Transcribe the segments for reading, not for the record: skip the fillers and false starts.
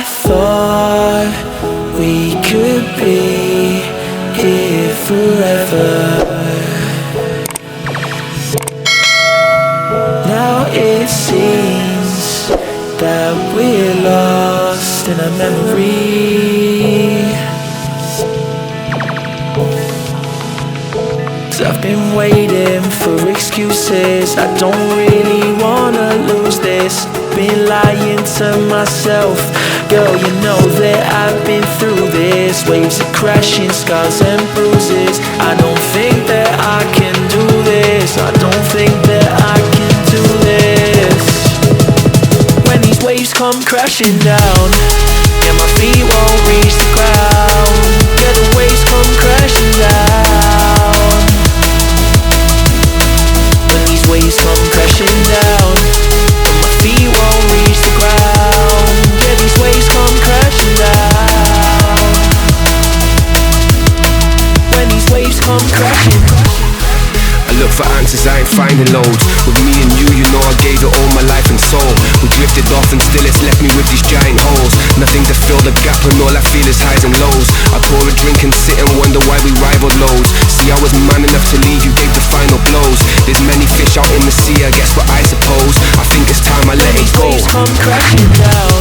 I thought we could be here forever. Now it seems that we're lost in a memory. 'Cause I've been waiting for excuses. I don't really wanna lose this. Been lying to myself. Girl, you know that I've been through this. Waves are crashing, scars and bruises. I don't think that I can do this. I don't think that I can do this. When these waves come crashing down, yeah, my feet won't reach the ground. Yeah, the waves come crashing down. When these waves come crashing down, and my feet won't reach the ground. Yeah, these waves come crashing down. When these waves come crashing. I look for answers, I ain't finding loads. With me and you know I gave it all my life and soul. We drifted off and still it's left me with these giant holes. Nothing to fill the gap and all I feel is highs and lows. I pour a drink and sit and wonder why we rivaled loads. See, I was man enough to leave, you gave the final blows. There's many fish out in the sea, I guess what I suppose. I think it's time I let it go. When these waves come crashing down,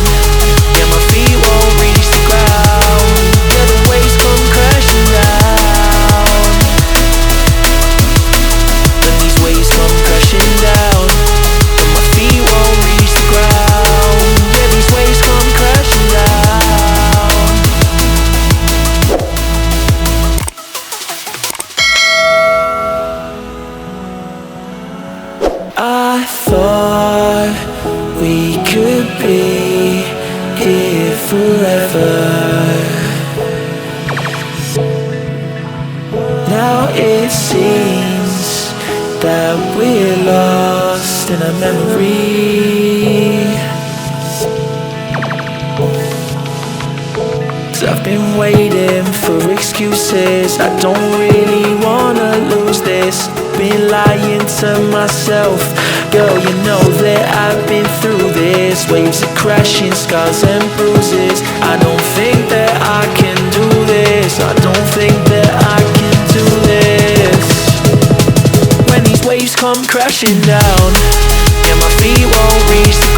yeah, my feet won't reach the ground. Yeah, the waves come crashing down. When these waves come crashing down, and my feet won't reach the ground. Yeah, these waves come crashing down. I thought we could be here forever. Now it seems that we're lost in a memory. 'Cause I've been waiting for excuses. I don't really wanna lose this. Been lying to myself. Girl, you know that I've been through this. Waves are crashing, scars and bruises. I don't think that I can do this. I don't think that I can do this. When these waves come crashing down, yeah, my feet won't reach the